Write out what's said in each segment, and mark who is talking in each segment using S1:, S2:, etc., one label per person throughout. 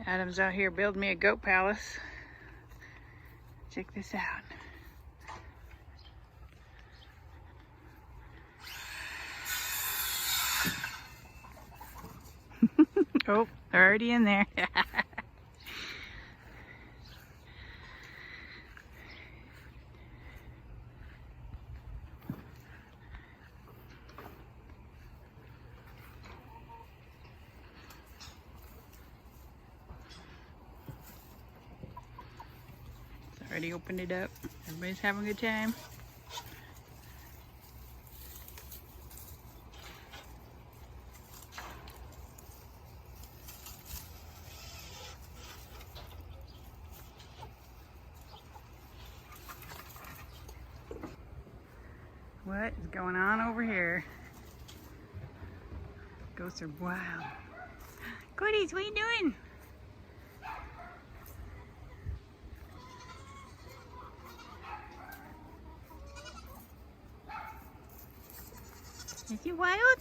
S1: Adam's out here building me a goat palace. Check this out. Oh, they're already in there. Already opened it up. Everybody's having a good time. What is going on over here? Ghosts are wild. Goodies, what are you doing? Is he wild?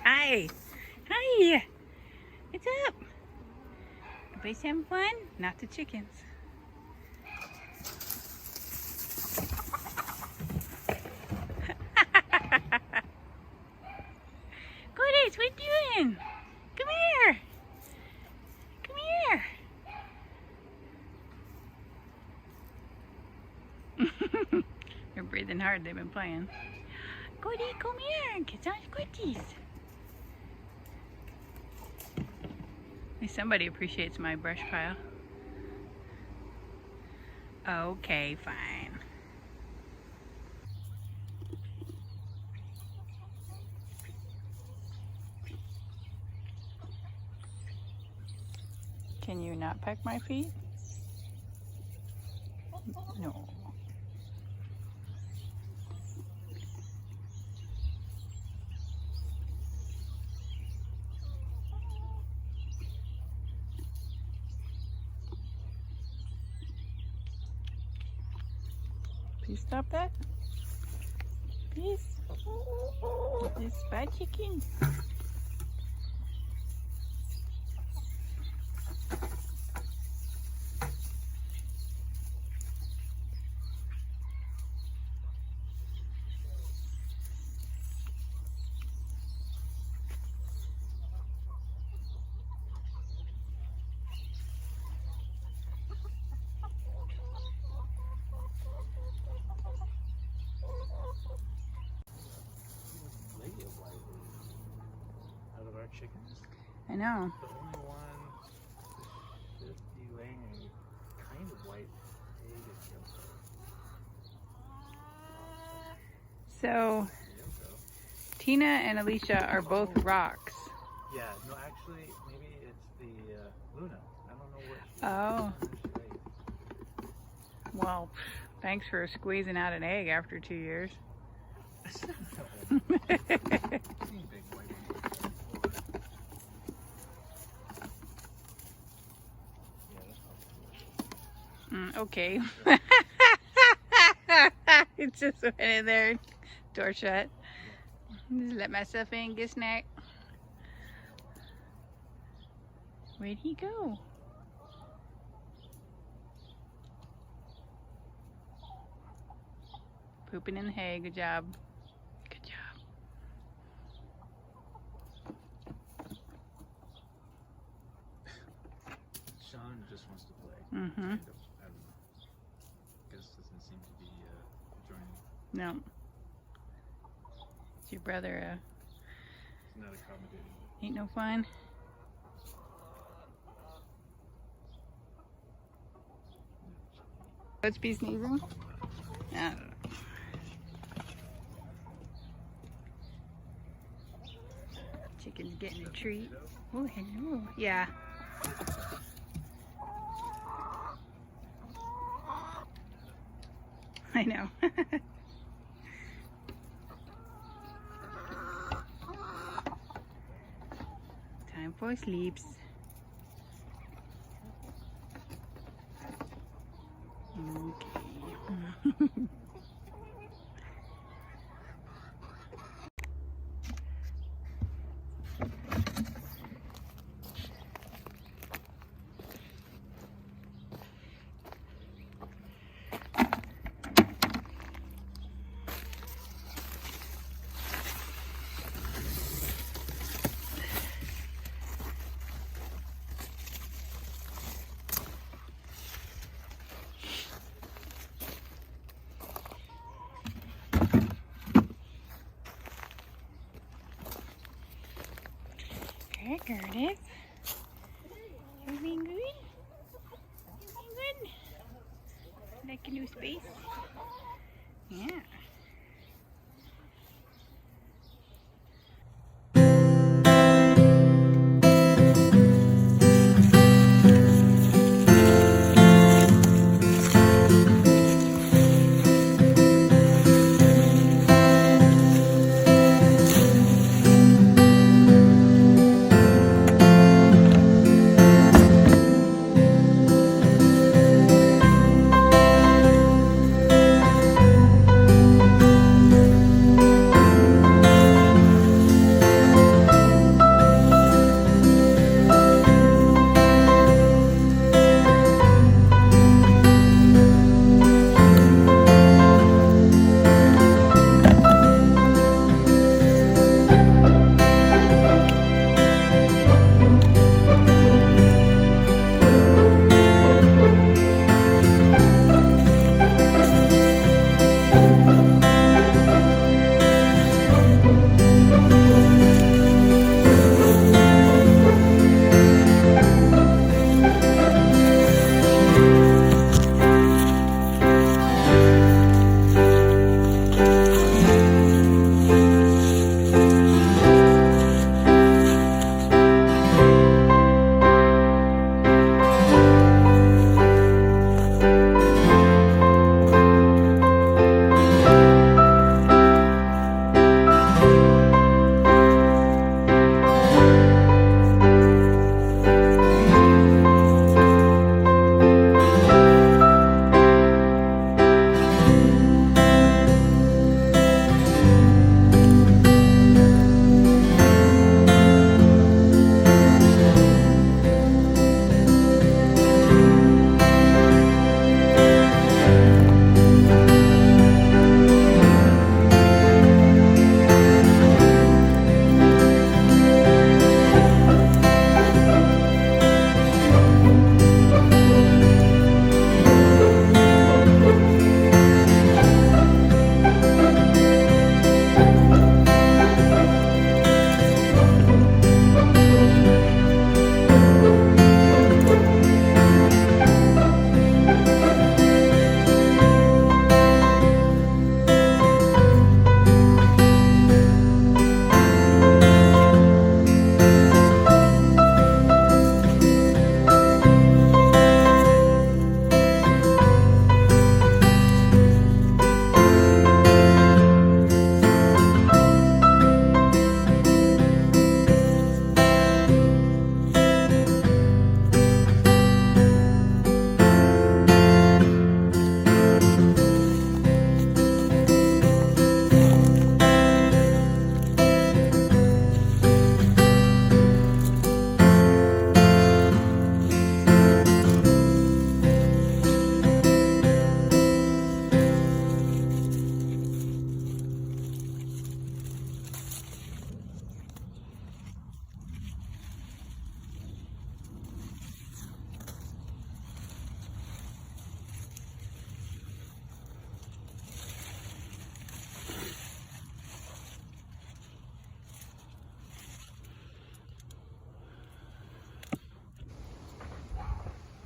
S1: Hi. Hi. What's up? Everybody's having fun? Not the chickens. Goodies, what are you doing? Come here. Come here. They're breathing hard. They've been playing. Goody, come here and get some squishies. At least somebody appreciates my brush pile. Okay, fine. Can you not peck my feet? No. Please stop that. Please. This bad chicken.
S2: Chickens.
S1: I know.
S2: The only one should be laying a kind of white egg.
S1: So, Tina and Alicia are both rocks.
S2: Yeah, no, actually, maybe it's the Luna. I don't know what she
S1: Well, thanks for squeezing out an egg after 2 years. Okay. It just went in there, door shut. Just let myself in, get a snack. Where'd he go? Pooping in the hay, good job. Good job.
S2: Sean just wants to play.
S1: Mm-hmm.
S2: Doesn't seem to be joining.
S1: No. It's your brother,
S2: He's not accommodating.
S1: ain't no fun. Let's be sneezing. I don't know. Chicken's getting a treat. Oh, hello. Yeah. I know. Time for sleeps. Okay. There, Curtis. You being good? You being good? Like a new space? Yeah.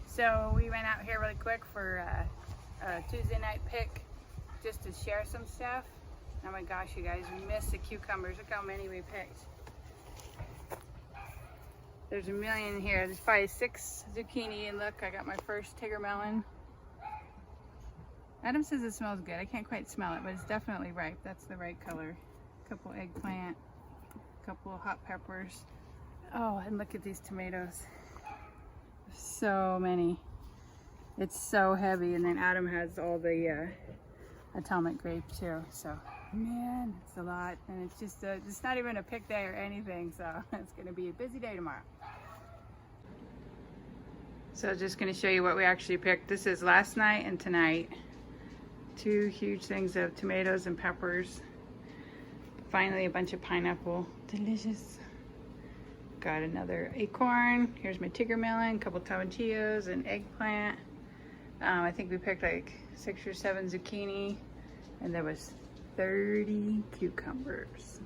S1: So we went out here really quick for a Tuesday night pick just to share some stuff. Oh my gosh, you guys, we missed the cucumbers. Look how many we picked. There's a million here. There's probably 6 zucchini, and look, I got my first Tigger melon. Adam says it smells good. I can't quite smell it, but it's definitely ripe. That's the right color. A couple eggplant, a couple hot peppers. Oh, and look at these tomatoes. So many. It's so heavy, and then Adam has all the atomic grape too. So man, it's a lot, and it's just it's not even a pick day or anything. So it's gonna be a busy day tomorrow. So just gonna show you what we actually picked. This is last night and tonight. 2 huge things of tomatoes and peppers. Finally, a bunch of pineapple. Delicious. Got another acorn. Here's my Tigger melon, a couple tomatillos, and eggplant. I think we picked like 6 or 7 zucchini, and there was 30 cucumbers.